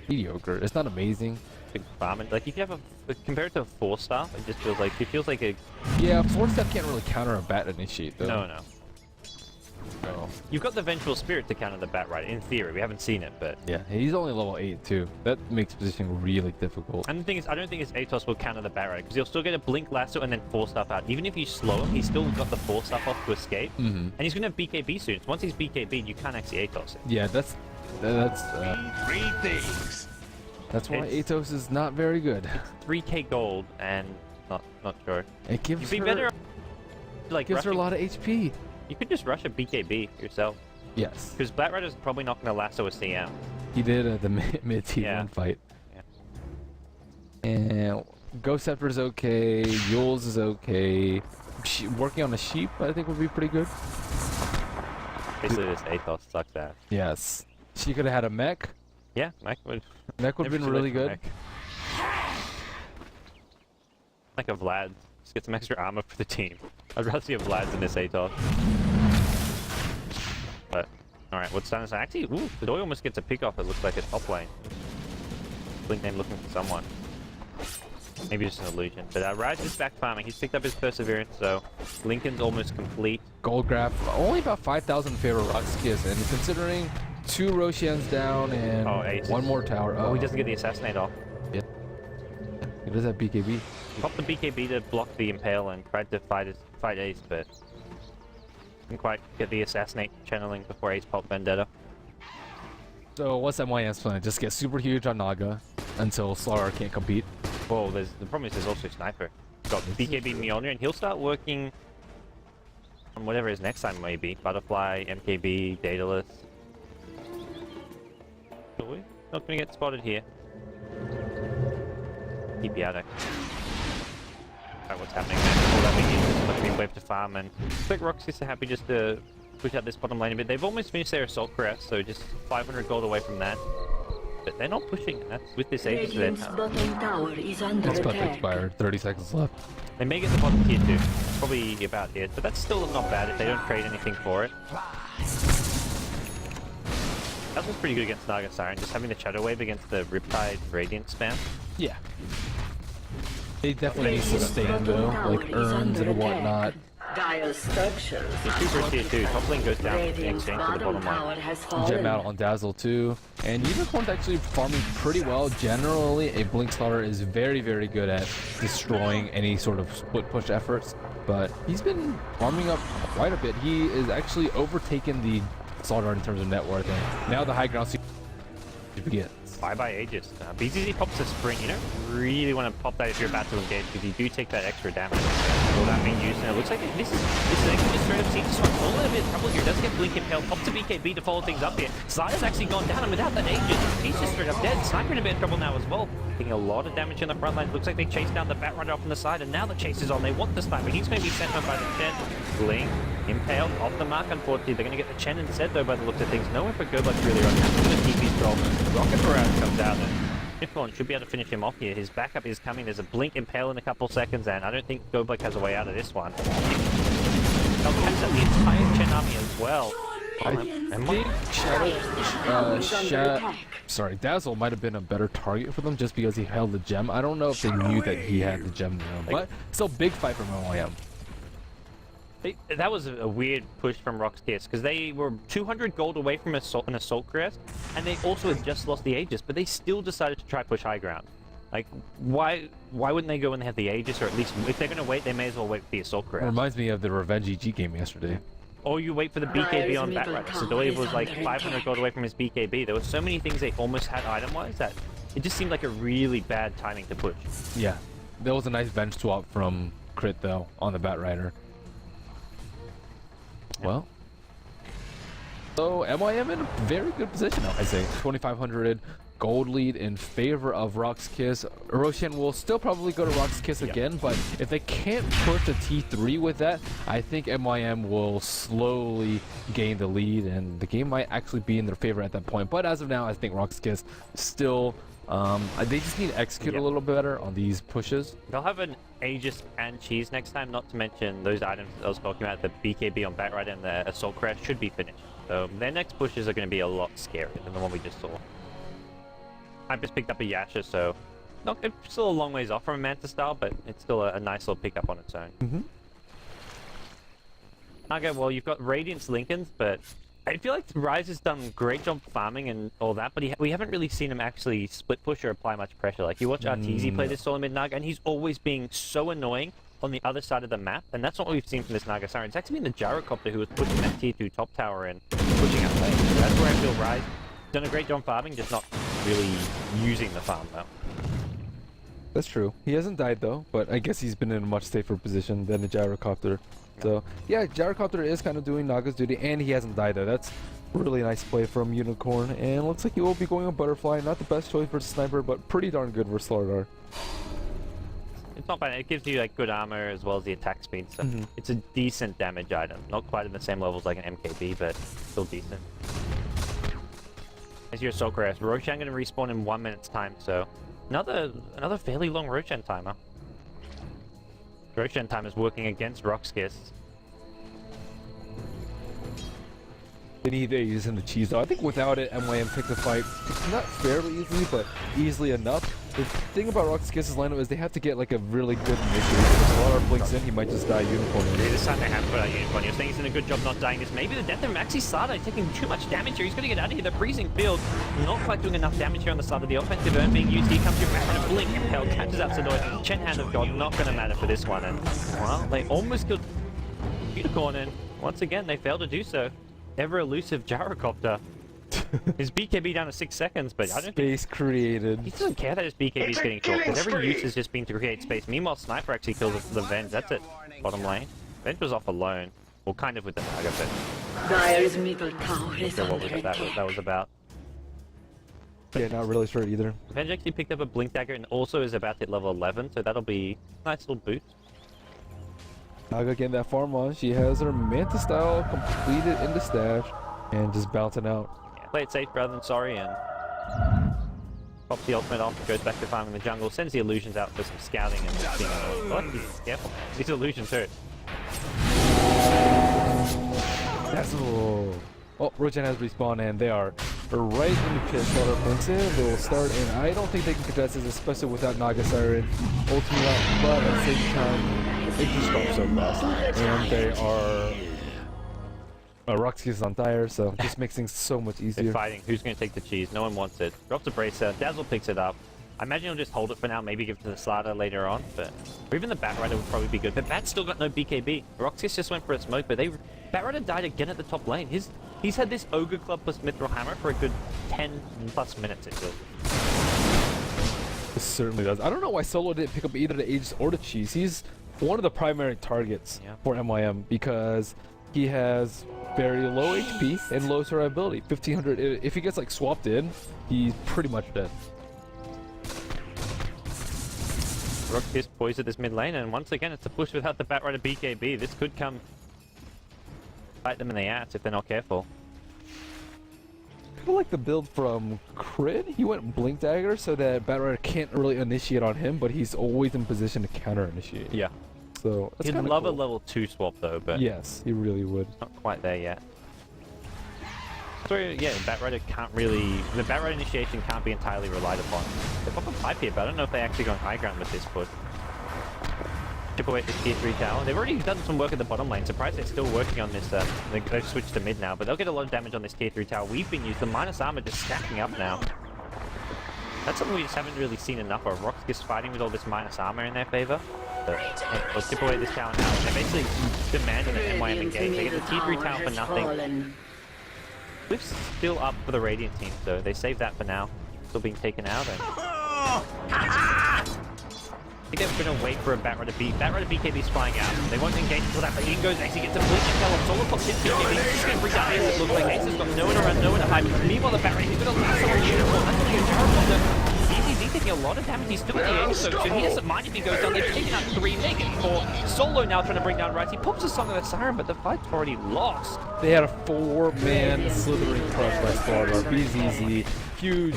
C: mediocre. It's not amazing.
B: Big farm. And, like, if you have compared to a 4-star, it feels like a...
C: Yeah, 4-step can't really counter a Bat Initiate though.
B: No.
C: So,
B: You've got the Vengeful Spirit to counter the Bat Rider, in theory. We haven't seen it, but...
C: Yeah, he's only level 8 too. That makes positioning really difficult.
B: And the thing is, I don't think his Atos will counter the Bat Rider, because he'll still get a Blink Lasso and then 4-stuff out. Even if you slow him, he's still got the 4-stuff off to escape. And he's going to have BKB soon. So once he's BKB'd, you can't actually Atos him.
C: Yeah, that's
D: Three things.
C: that's why
B: It's-
C: Atos is not very good.
B: 3k gold, and not sure.
C: It gives
B: You'd be
C: her,
B: better... Like,
C: gives her a
B: rushing-
C: lot of HP.
B: You could just rush a BKB yourself.
C: Yes,
B: Because Bat Rider's probably not going to lasso a CM.
C: he did at the mid T1
B: Yeah.
C: fight.
B: Yeah.
C: And Ghost Scepter's okay. Yules is okay. Working on a sheep, I think, would be pretty good.
B: Basically, this Atos sucks ass.
C: Yes. She could have had a mech.
B: Yeah, Mech would...
C: Mech would have been
B: never
C: really
B: too late
C: good.
B: for Mech. Like a Vlad. Just get some extra armor for the team. I'd rather see a Vlad than this Atos. But, alright, what's done is actually... Ooh, the Doi almost gets a pick off, it looks like a top lane. Blink name looking for someone. Maybe just an illusion. But Raj is back farming. He's picked up his Perseverance, so Lincoln's almost complete.
C: Gold graph, only about 5,000 in favor of RoX.KIS, and considering 2 Roshians down and
B: Ace.
C: 1 more tower.
B: Oh, he doesn't get the Assassinate off.
C: He does have BKB.
B: Popped the BKB to block the Impale and tried to fight Ace, but didn't quite get the Assassinate channeling before Ace popped Vendetta.
C: So what's MYM's plan? Just get super huge on Naga until StarLadder can't compete.
B: Well, the problem is there's also Sniper. Got BKB Mjolnir, and he'll start working on whatever his next time may be. Butterfly, MKB, Daedalus. Not gonna get spotted here. Keep you out of what's happening there. All that big is looking to be wave to farm, and looks like RoX.KIS are happy just to push out this bottom lane a bit. They've almost finished their Assault Crest, so just 500 gold away from that. But they're not pushing, and that's with this Aegis there.
A: Radiant's bottom tower is under
C: It's about to
A: attack.
C: expire. 30 seconds left.
B: They may get the bottom tier 2, probably about it, but that's still not bad if they don't trade anything for it. That was pretty good against Naga Siren, just having the Shadow Wave against the Riptide Radiant spam.
C: Yeah. They definitely need to sustain though, like urns and whatnot.
A: Dire structures.
B: The 2 for tier 2, top lane goes down in
A: Radiant's
B: exchange for the
A: bottom
B: bottom
A: tower
B: line.
A: has fallen.
C: Gem out on Dazzle too. And Unicorn's actually farming pretty well. Generally, a Blink Slaughter is very, very good at destroying any sort of split push efforts. But he's been farming up quite a bit. He is actually overtaken the Slaughter in terms of net worth. And now the high ground begins.
B: Bye-bye Aegis. BZZ pops a sprint. You don't really want to pop that if you're about to engage, because you do take that extra damage. All that being used, and it looks like this is actually just straight up Siege Swap. A little bit of trouble here. Does get Blink Impale, pops a BKB to follow things up here. Slider's actually gone down, and without that Aegis, he's just straight up dead. Sniper in a bit of trouble now as well. Taking a lot of damage in the front line. Looks like they chased down the Bat Rider off on the side, and now the chase is on. They want the Sniper. He's going to be sent home by the Chen. Blink, Impale, off the mark, unfortunately. They're going to get the Chen instead, though, by the looks of things. Nowhere for Goblok's really right now. He's going to keep his control. Rocket Barrage comes out, and Nippon should be able to finish him off here. His backup is coming. There's a Blink Impale in a couple seconds, and I don't think Goblok has a way out of this one. They'll catch up the entire Chen army as well.
C: I think Dazzle might have been a better target for them just because he held the gem. I don't know if they knew that he had the gem now, but still big fight from MYM.
B: That was a weird push from RoX.KIS, because they were 200 gold away from an Assault Crest, and they also had just lost the Aegis, but they still decided to try push high ground. Like, why wouldn't they go when they have the Aegis, or at least, if they're going to wait, they may as well wait for the Assault Crest.
C: It reminds me of the Revenge EG game yesterday.
B: Or you wait for the BKB on Bat Rider. So Doyle was like 500 gold away from his BKB. There were so many things they almost had item-wise that it just seemed like a really bad timing to push.
C: Yeah, there was a nice bench swap from Crit though on the Bat Rider. Well, so MYM in a very good position now, I say. 2,500 gold lead in favor of RoX.KIS. Roshan will still probably go to RoX.KIS again, but if they can't push a T3 with that, I think MYM will slowly gain the lead, and the game might actually be in their favor at that point. But as of now, I think RoX.KIS still, they just need to execute a little bit better on these pushes.
B: They'll have an Aegis and Cheese next time, not to mention those items I was talking about, the BKB on Bat Rider and the Assault Crash should be finished. So their next pushes are going to be a lot scarier than the one we just saw. I just picked up a Yasha, so it's still a long ways off from a Manta style, but it's still a nice little pickup on its own. Okay, well, you've got Radiance Lincolns, but I feel like Rise has done a great job farming and all that, but we haven't really seen him actually split push or apply much pressure. Like, you watch RTZ play this solo mid Naga, and he's always being so annoying on the other side of the map, and that's not what we've seen from this Naga Siren. It's actually been the Gyrocopter who was pushing that tier 2 top tower and pushing up lane. So that's where I feel Rise done a great job farming, just not really using the farm though.
C: That's true. He hasn't died though, but I guess he's been in a much safer position than the Gyrocopter. So yeah, Gyrocopter is kind of doing Naga's duty, and he hasn't died though. That's really nice play from Unicorn, and looks like he will be going on Butterfly. Not the best choice for Sniper, but pretty darn good for StarLadder.
B: It's not bad. It gives you like good armor as well as the attack speed, so it's a decent damage item. Not quite in the same levels like an MKB, but still decent. As your Assault Crest, Roshan gonna respawn in 1 minute's time, so another fairly long Roshan timer. Roshan timer is working against RoX.KIS.
C: They need using the cheese though. I think without it, MYM picked the fight not fairly easily, but easily enough. The thing about RoX.KIS' lineup is they have to get like a really good initiative. If StarLadder blinks in, he might just die Unicorn.
B: This time they have to put out Unicorn. You're saying he's doing a good job not dying this. Maybe the death of Maxi StarLadder taking too much damage here. He's going to get out of here. The freezing field not quite doing enough damage here on the side of the offensive urn being used. He comes through back and a blink. Hell catches out Sadoy. Chen Hand of God not going to matter for this one. And well, they almost killed Unicorn, and once again they failed to do so. Ever elusive Gyrocopter. His BKB down to 6 seconds, but I don't think
C: Space created.
B: he doesn't care that his BKB is getting short, because every use has just been to create space. Meanwhile, Sniper actually kills the Venge. That's it. Bottom lane. Venge was off alone. Well, kind of with the Naga, but
A: Dire's middle tower is
B: what
A: under
B: was
A: attack.
B: that was about.
C: Yeah, not really sure either.
B: Venge actually picked up a Blink Dagger and also is about to hit level 11, so that'll be a nice little boost.
C: Naga getting that farm on. She has her Manta style completed in the stash and just bouncing out.
B: Yeah, play it safe rather than sorry, and pops the ultimate off, goes back to farming the jungle, sends the illusions out for some scouting and seeing what? Careful. These illusions hurt.
C: That's oh, Roshan has respawned, and they are right in the pit. StarLadder points in, they will start, and I don't think they can contest this, especially without Naga Siren ultimate out, but at the same time, they just drop so fast. And they are RoX.KIS is on Dire, so it just makes things so much
B: They're
C: easier.
B: fighting. Who's going to take the cheese? No one wants it. Drops a Bracer. Dazzle picks it up. I imagine he'll just hold it for now, maybe give it to the StarLadder later on, but or even the Batrider would probably be good. But Bat's still got no BKB. RoX.KIS just went for a smoke, but Batrider died again at the top lane. He's had this Ogre Club plus Mithril Hammer for a good 10 plus minutes, it feels.
C: It certainly does. I don't know why Solo didn't pick up either the Aegis or the Cheese. He's one of the primary targets for MYM because he has very low HP and low survivability. 1500. If he gets like swapped in, he's pretty much dead.
B: RoX.KIS poised at this mid lane, and once again it's a push without the Batrider BKB. This could come bite them in the ass if they're not careful.
C: Kind of like the build from Crid. He went Blink Dagger so that Batrider can't really initiate on him, but he's always in position to counter initiate.
B: Yeah.
C: So that's
B: He'd
C: kinda
B: love
C: cool.
B: a level 2 swap though, but
C: Yes, he really would.
B: not quite there yet. So yeah, Batrider can't really, the Batrider initiation can't be entirely relied upon. They pop a pipe here, but I don't know if they actually go on high ground with this push. Chip away at this tier 3 tower. They've already done some work at the bottom lane. Surprised they're still working on this. They've switched to mid now, but they'll get a lot of damage on this tier 3 tower. We've been used. The minus armor just stacking up now. That's something we just haven't really seen enough of. RoX.KIS fighting with all this minus armor in their favor. But they'll chip away at this tower now. They're basically demanding an MYM engage. They get the tier 3 tower for nothing. Cliff's still up for the Radiant team, so they save that for now. Still being taken out, and I think they're gonna wait for a Batrider BKB's flying out. They won't engage until that, but in goes Ace. He gets a blink and tell him Solo pops his BKB. He's just gonna bring down Ace. It looks like Ace has got nowhere to run, nowhere to hide. Meanwhile, the Batrider, he's gonna last on the Unicorn. That's gonna be a Gyrocopter. EZZ taking a lot of damage. He's still at the Ace, so he doesn't mind if he goes down. They've taken out 3 mega for Solo now trying to bring down Rice. He pops a Song of the Siren, but the fight's already lost.
C: They had a 4-man Slithering crush by StarLadder. BZZ. Huge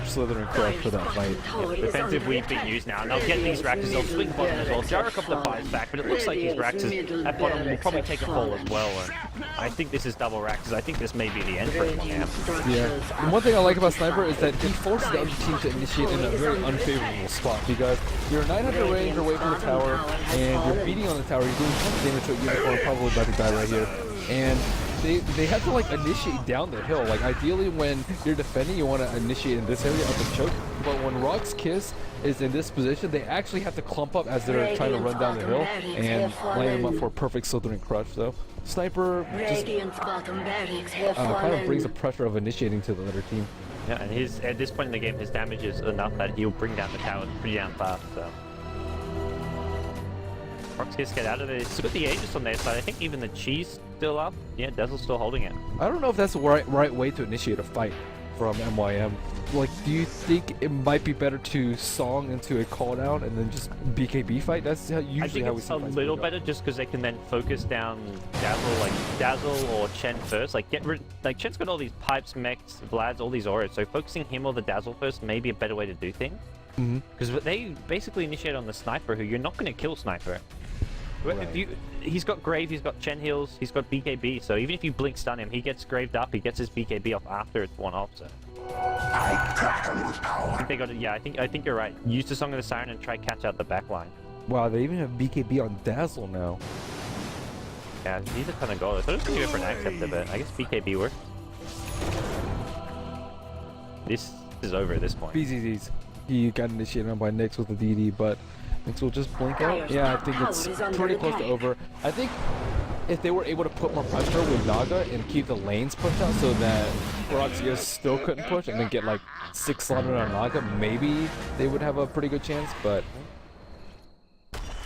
C: Slithering crush for that fight.
B: Defensive we've been used now, and they'll get these Raxes. They'll swing bottom as well. Gyrocopter fires back, but it looks like these Raxes at bottom will probably take a fall as well. And I think this is double Raxes. I think this may be the end for him.
C: Yeah. And one thing I like about Sniper is that he forces the other team to initiate in a very unfavorable spot because you're 900 range away from the tower and you're beating on the tower. You're doing tons of damage to a Unicorn, probably about to die right here. And they have to like initiate down the hill. Like ideally when you're defending, you want to initiate in this area up and choke. But when RoX.KIS is in this position, they actually have to clump up as they're trying to run down the hill and line them up for a perfect Slytherin crush. So Sniper just kind of brings the pressure of initiating to the other team.
B: Yeah, and at this point in the game, his damage is enough that he'll bring down the tower pretty damn fast. So RoX.KIS get out of there. Still got the Aegis on their side. I think even the Cheese still up. Yeah, Dazzle's still holding it.
C: I don't know if that's the right way to initiate a fight from MYM. Like, do you think it might be better to song into a call down and then just BKB fight? That's usually
B: I think
C: how we
B: it's
C: see
B: a little better just because they can then focus down Dazzle, like Dazzle or Chen first. Like Chen's got all these pipes, mechs, Vlad's, all these auras. So focusing him or the Dazzle first may be a better way to do things. Because they basically initiate on the Sniper, who you're not going to kill Sniper.
C: Right.
B: He's got Grave, he's got Chen heals, he's got BKB. So even if you blink stun him, he gets Graved up, he gets his BKB off after it's one off. So I think they got it. Yeah, I think you're right. Use the Song of the Siren and try catch out the back line.
C: Wow, they even have BKB on Dazzle now.
B: Yeah, he's a ton of gold. I thought it was going to go for an Acceptor, but I guess BKB works. This is over at this point.
C: BZZs. He got initiated on by Nyx with the DD, but Nyx will just blink out. Yeah, I think it's pretty close to over. I think if they were able to put more pressure with Naga and keep the lanes pushed out so that RoX.KIS still couldn't push and then get like 6 slotted on Naga, maybe they would have a pretty good chance, but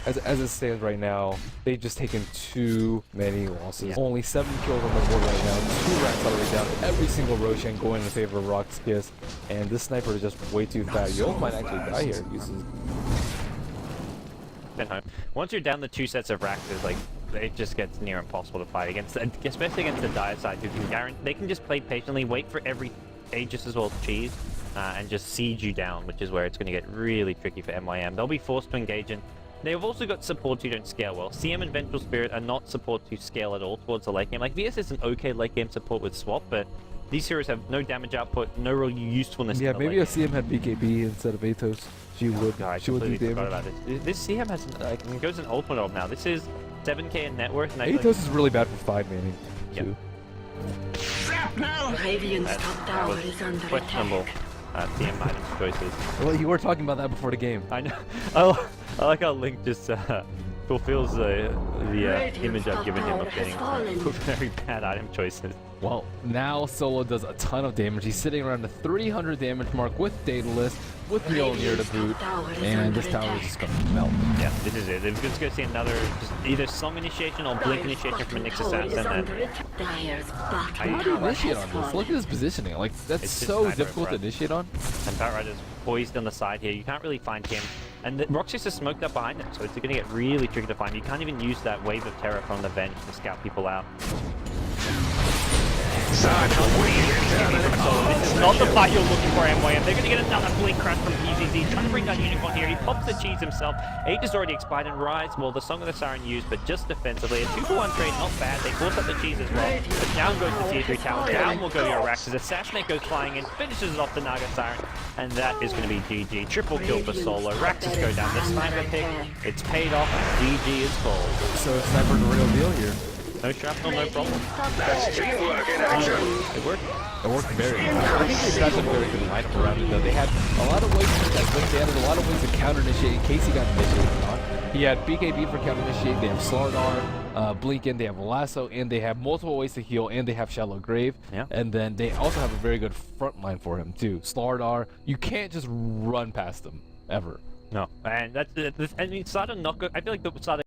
C: as it stands right now, they've just taken too many losses. Yeah. Only 7 kills on the board right now, 2 racks already down, every single Roshan going in favor of RoX.KIS, and this Sniper is just way too fast. Yo might actually die here.
B: Once you're down the 2 sets of racks, it's like it just gets near impossible to fight against, especially against the dire side who can guarantee they can just play patiently, wait for every Aegis as well as Cheese, and just siege you down, which is where it's going to get really tricky for MYM. They'll be forced to engage in. They've also got supports who don't scale well. CM and Vengeful Spirit are not supports who scale at all towards the late game. Like VS is an okay late game support with swap, but these heroes have no damage output, no real usefulness.
C: Yeah, maybe if CM had BKB instead of Athos, she would.
B: She would do damage. About this CM has like it goes an ultimate orb now. This is 7k in net worth. And
C: Athos is really bad for 5 manning too.
A: Radiant's top tower is under
B: questionable.
A: attack.
B: CM items choices.
C: Well, you were talking about that before the game.
B: I know. I like how Link just fulfills the image I've given him of getting very bad item choices.
C: Well, now Solo does a ton of damage. He's sitting around the 300 damage mark with Daedalus, with Mjolnir to boot, and this tower is just going to melt.
B: Yeah, this is it. They're just going to see another either Song initiation or Blink initiation from a Nyx Assassin.
C: How do you initiate on this? Look at his positioning. Like, that's so difficult to initiate on.
B: And Batrider's poised on the side here. You can't really find him. And the RoX.KIS is smoked up behind him, so it's going to get really tricky to find. You can't even use that wave of terror from the Venge to scout people out. This is not the fight you're looking for, MYM. They're going to get another blink crash from PZZ. Trying to bring down Unicorn here. He pops the cheese himself. Aegis already expired and Rise. Well, the Song of the Siren used, but just defensively. A 2-for-1 trade, not bad. They force up the cheese as well. But down goes the Tier 3 tower. Down will go your Arax as Assassinate goes flying in, finishes it off the Naga Siren. And that is going to be GG. Triple kill for Solo. Raxes go down. The Sniper pick, it's paid off. GG is full.
C: So Sniper the real deal here.
B: No shrapnel, no problem.
C: It worked. It worked very well. I think they got a very good lineup around it, though. They had a lot of ways to that blink. They had a lot of ways to counter-initiate in case he got initiated on. He had BKB for counter-initiate. They have StarLadder, Blinken, they have Lasso, and they have multiple ways to heal, and they have Shallow Grave.
B: Yeah.
C: And then they also have a very good front line for him, too. StarLadder, you can't just run past them, ever.
B: No. And that's I mean, Sada not good. I feel like the Sada